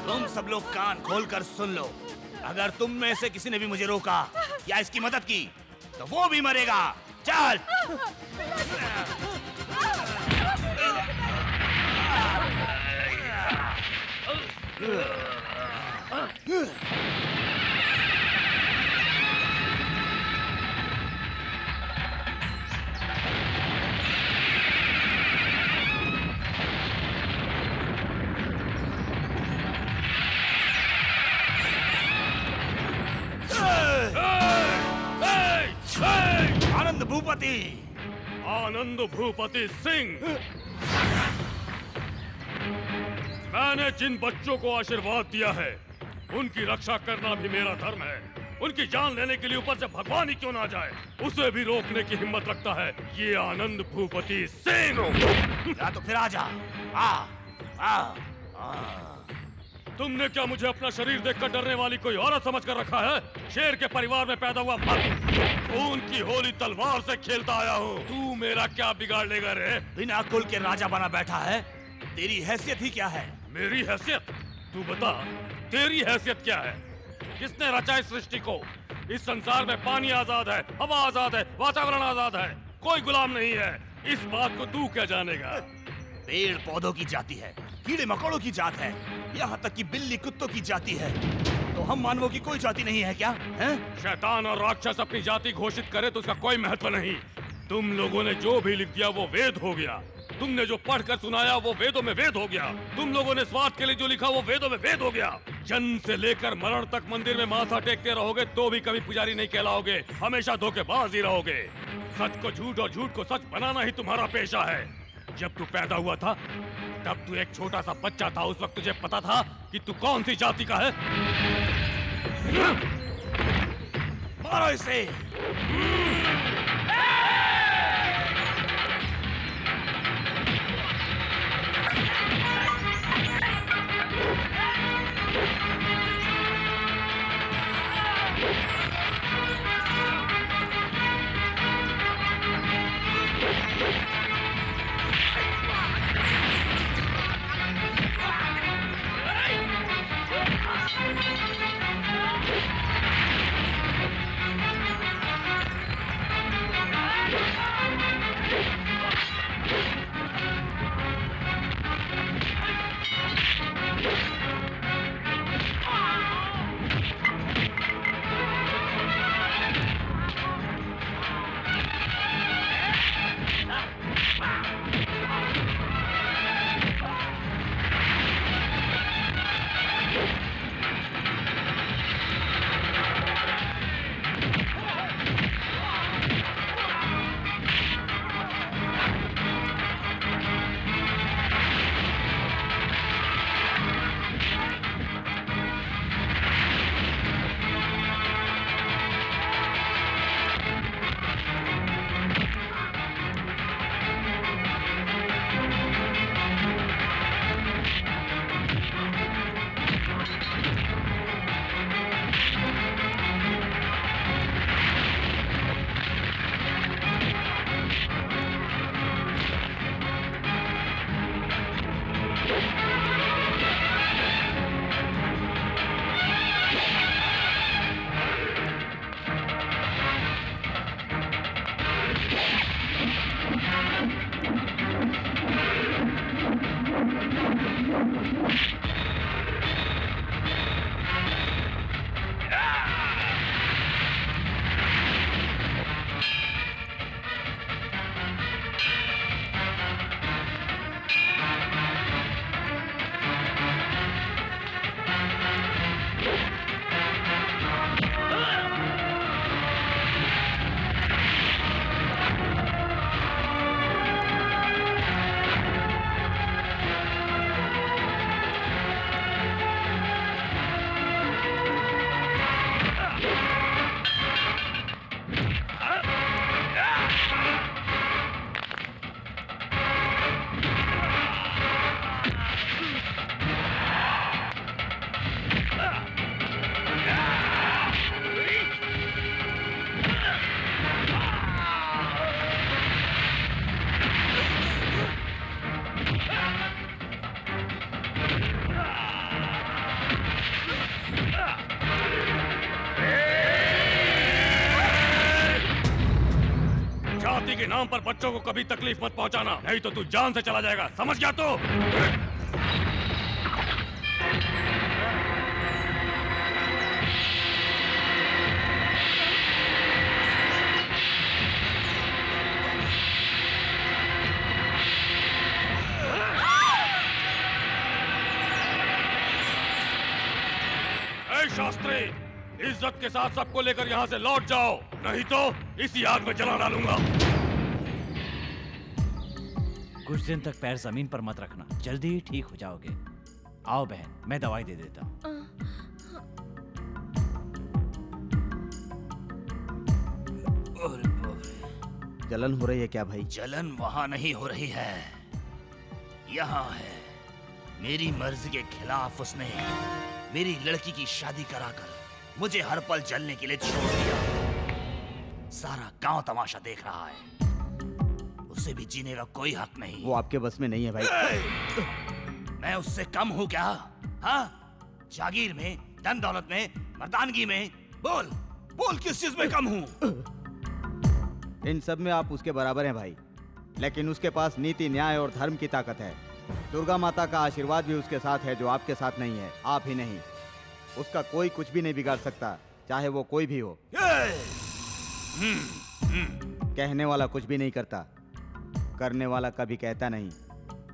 तुम सब लोग कान खोलकर सुन लो। अगर तुम में से किसी ने भी मुझे रोका या इसकी मदद की तो वो भी मरेगा। चल। आनंद भूपति, आनंद भूपति सिंह, मैंने जिन बच्चों को आशीर्वाद दिया है उनकी रक्षा करना भी मेरा धर्म है। उनकी जान लेने के लिए ऊपर से भगवान ही क्यों ना जाए, उसे भी रोकने की हिम्मत रखता है ये आनंद भूपति सिंह। या तो फिर आजा। तुमने क्या मुझे अपना शरीर देखकर डरने वाली कोई औरत समझकर रखा है? शेर के परिवार में पैदा हुआ मर्द, खून की होली तलवार से खेलता आया हूँ। तू मेरा क्या बिगाड़ लेगा रे? बिना कुल के राजा बना बैठा है, तेरी हैसियत ही क्या है? मेरी हैसियत? तू बता, तेरी हैसियत क्या है? किसने रचा इस सृष्टि को? इस संसार में पानी आजाद है, हवा आजाद है, वातावरण आजाद है, कोई गुलाम नहीं है। इस बात को तू क्या जानेगा? पेड़ पौधों की जाति है, कीड़े मकोड़ों की जात है, यहाँ तक कि बिल्ली कुत्तों की जाति है, तो हम मानवों की कोई जाति नहीं है क्या? हैं? शैतान और राक्षस अपनी जाति घोषित करे तो उसका कोई महत्व नहीं। तुम लोगों ने जो भी लिख दिया वो वेद हो गया। तुमने जो पढ़कर सुनाया वो वेदों में वेद हो गया। तुम लोगों ने स्वार्थ के लिए जो लिखा वो वेदों में वेद हो गया। जन्म से लेकर मरण तक मंदिर में माथा टेकते रहोगे तो भी कभी पुजारी नहीं कहलाओगे, हमेशा धोखेबाज ही रहोगे। सच को झूठ और झूठ को सच बनाना ही तुम्हारा पेशा है। जब तू पैदा हुआ था तब तू एक छोटा सा बच्चा था, उस वक्त तुझे पता था कि तू कौन सी जाति का है? मारो इसे। नाम पर बच्चों को कभी तकलीफ मत पहुंचाना, नहीं तो तू जान से चला जाएगा, समझ गया तो? शास्त्री, इज्जत के साथ सबको लेकर यहाँ से लौट जाओ, नहीं तो इसी आग में जला डालूंगा। कुछ दिन तक पैर जमीन पर मत रखना, जल्दी ही ठीक हो जाओगे। आओ बहन, मैं दवाई दे देता हूँ। जलन हो रही है क्या भाई? जलन वहां नहीं हो रही है, यहाँ है। मेरी मर्जी के खिलाफ उसने मेरी लड़की की शादी कराकर मुझे हर पल जलने के लिए छोड़ दिया। सारा गांव तमाशा देख रहा है, उसे भी जीने का कोई हक नहीं। वो आपके बस में नहीं है भाई। मैं उससे कम हूँ क्या? हाँ, जागीर में, धन दौलत में, मर्दानगी में, बोल बोल किस चीज में कम हूँ? इन सब में आप उसके बराबर हैं भाई, लेकिन उसके पास नीति, न्याय और धर्म की ताकत है। दुर्गा माता का आशीर्वाद भी उसके साथ है, जो आपके साथ नहीं है। आप ही नहीं, उसका कोई कुछ भी नहीं बिगाड़ सकता, चाहे वो कोई भी हो। कहने वाला कुछ भी नहीं करता, करने वाला कभी कहता नहीं,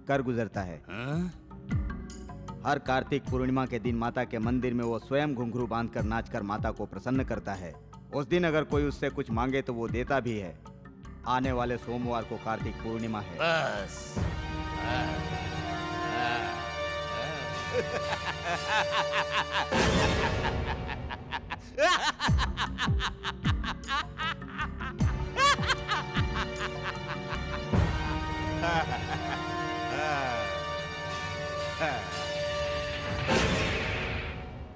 कर गुजरता है। हर कार्तिक पूर्णिमा के दिन माता के मंदिर में वो स्वयं घुंघरू बांधकर नाचकर माता को प्रसन्न करता है। उस दिन अगर कोई उससे कुछ मांगे तो वो देता भी है। आने वाले सोमवार को कार्तिक पूर्णिमा है। बस।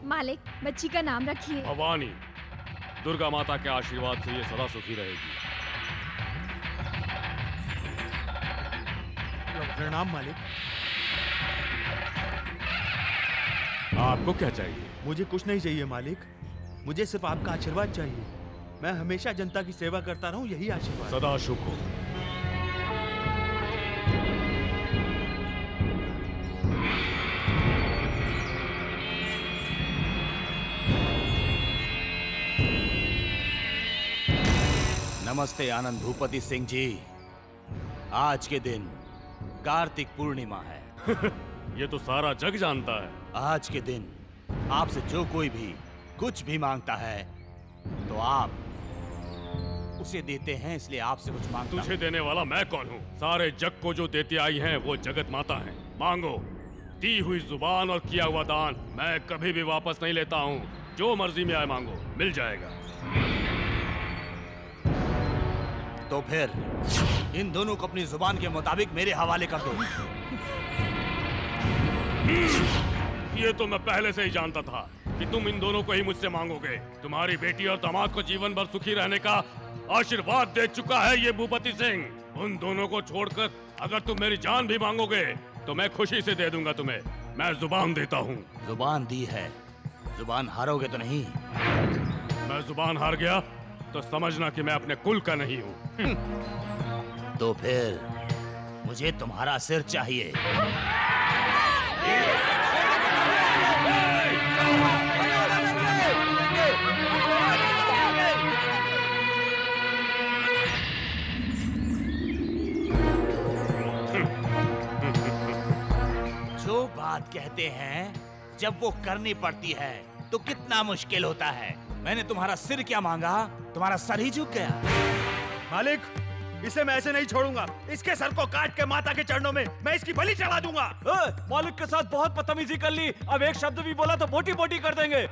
मालिक, बच्ची का नाम रखिए। भवानी। दुर्गा माता के आशीर्वाद से ये सदा सुखी रहेगी। प्रणाम मालिक। आपको क्या चाहिए? मुझे कुछ नहीं चाहिए मालिक, मुझे सिर्फ आपका आशीर्वाद चाहिए। मैं हमेशा जनता की सेवा करता रहूं, यही आशीर्वाद। सदा शुभ हो। नमस्ते आनंद भूपति सिंह जी। आज के दिन कार्तिक पूर्णिमा है। ये तो सारा जग जानता है। आज के दिन आपसे जो कोई भी कुछ भी मांगता है तो आप उसे देते हैं, इसलिए आपसे कुछ मांगता तुझे देने वाला मैं कौन हूँ? सारे जग को जो देती आई हैं वो जगत माता है। मांगो। दी हुई जुबान और किया हुआ दान मैं कभी भी वापस नहीं लेता हूँ। जो मर्जी में आए मांगो, मिल जाएगा। तो फिर इन दोनों को अपनी जुबान के मुताबिक मेरे हवाले कर दो। ये तो मैं पहले से ही जानता था कि तुम इन दोनों को ही मुझसे मांगोगे। तुम्हारी बेटी और दामाद को जीवन भर सुखी रहने का आशीर्वाद दे चुका है ये भूपति सिंह। उन दोनों को छोड़कर अगर तुम मेरी जान भी मांगोगे तो मैं खुशी से दे दूंगा तुम्हें। मैं जुबान देता हूँ। जुबान दी है, जुबान हारोगे तो नहीं। मैं जुबान हार गया तो समझना कि मैं अपने कुल का नहीं हूँ। तो फिर मुझे तुम्हारा सिर चाहिए। जो बात कहते हैं जब वो करनी पड़ती है तो कितना मुश्किल होता है। मैंने तुम्हारा सिर क्या मांगा, तुम्हारा सर ही झुक गया। मालिक, इसे मैं ऐसे नहीं छोड़ूंगा। इसके सर को काट के माता के चरणों में मैं इसकी बलि चढ़ा दूंगा। मालिक के साथ बहुत बदतमीजी कर ली, अब एक शब्द भी बोला तो बोटी बोटी कर देंगे।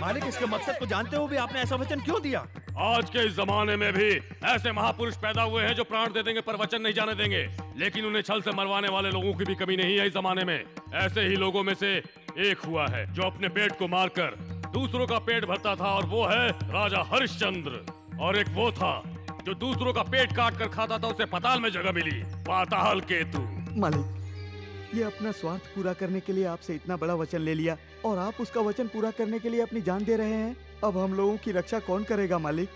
मालिक, इसके मकसद को जानते हुए भी आपने ऐसा वचन क्यों दिया? आज के इस जमाने में भी ऐसे महापुरुष पैदा हुए हैं जो प्राण दे देंगे पर वचन नहीं जाने देंगे, लेकिन उन्हें छल से मरवाने वाले लोगों की भी कमी नहीं है इस जमाने में। ऐसे ही लोगों में से एक हुआ है जो अपने पेट को मारकर दूसरों का पेट भरता था, और वो है राजा हरिश्चंद्र। और एक वो था जो दूसरों का पेट काट कर खाता था, उसे पाताल में जगह मिली, पाताल केतु। मालिक, ये अपना स्वार्थ पूरा करने के लिए आपसे इतना बड़ा वचन ले लिया और आप उसका वचन पूरा करने के लिए अपनी जान दे रहे हैं। अब हम लोगों की रक्षा कौन करेगा मालिक?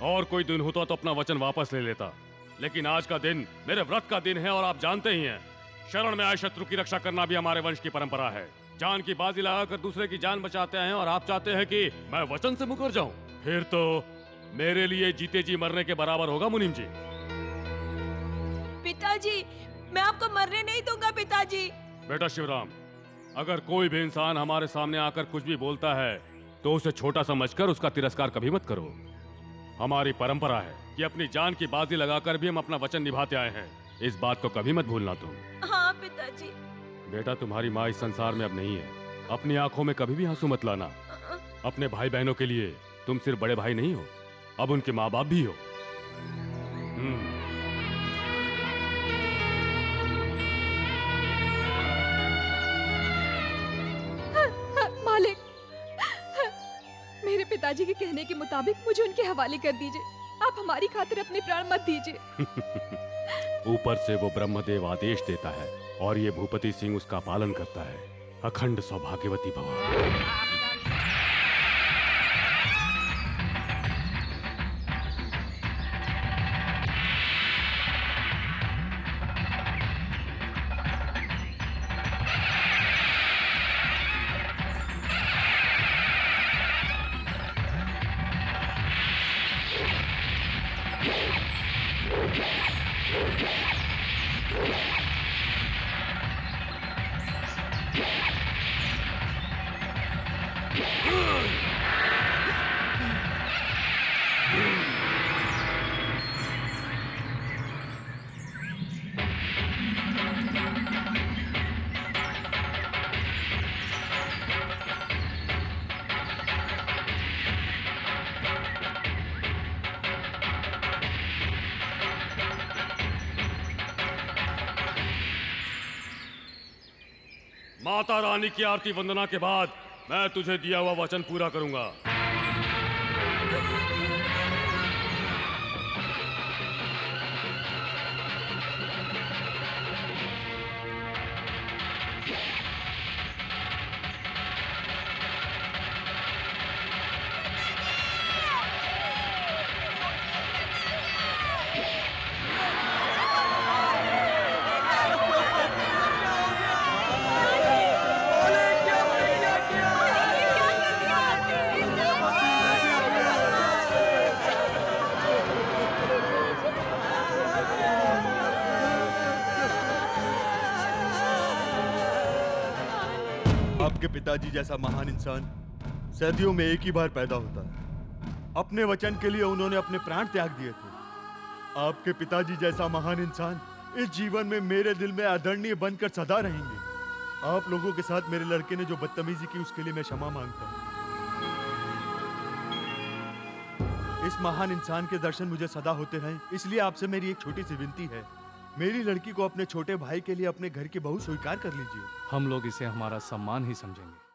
और कोई दिन होता तो अपना वचन वापस ले लेता, लेकिन आज का दिन मेरे व्रत का दिन है और आप जानते ही हैं, शरण में आए शत्रु की रक्षा करना भी हमारे वंश की परंपरा है। जान की बाजी लगाकर दूसरे की जान बचाते हैं और आप चाहते हैं कि मैं वचन से मुकर जाऊं? फिर तो मेरे लिए जीते जी मरने के बराबर होगा मुनीम जी। पिताजी, मैं आपको मरने नहीं दूंगा पिताजी। बेटा शिवराम, अगर कोई भी इंसान हमारे सामने आकर कुछ भी बोलता है तो उसे छोटा समझकर उसका तिरस्कार कभी मत करो। हमारी परंपरा है कि अपनी जान की बाजी लगाकर भी हम अपना वचन निभाते आए हैं। इस बात को कभी मत भूलना तुम। हाँ पिताजी। बेटा, तुम्हारी माँ इस संसार में अब नहीं है। अपनी आंखों में कभी भी आंसू मत लाना। अपने भाई बहनों के लिए तुम सिर्फ बड़े भाई नहीं हो, अब उनके माँ बाप भी हो। मालिक, मेरे पिताजी के कहने के मुताबिक मुझे उनके हवाले कर दीजिए। आप हमारी खातिर अपने प्राण मत दीजिए। ऊपर से वो ब्रह्मदेव आदेश देता है और ये भूपति सिंह उसका पालन करता है। अखंड सौभाग्यवती भव। माता रानी की आरती वंदना के बाद मैं तुझे दिया हुआ वचन पूरा करूंगा। आपके पिताजी जैसा महान इंसान सदियों में एक ही बार पैदा होता है। अपने वचन के लिए उन्होंने अपने प्राण त्याग दिए थे। आपके पिताजी जैसा महान इंसान इस जीवन में मेरे दिल में आदरणीय बनकर सदा रहेंगे। आप लोगों के साथ मेरे लड़के ने जो बदतमीजी की उसके लिए मैं क्षमा मांगता हूँ। इस महान इंसान के दर्शन मुझे सदा होते रहें, इसलिए आपसे मेरी एक छोटी सी विनती है। मेरी लड़की को अपने छोटे भाई के लिए अपने घर की बहू स्वीकार कर लीजिए। हम लोग इसे हमारा सम्मान ही समझेंगे।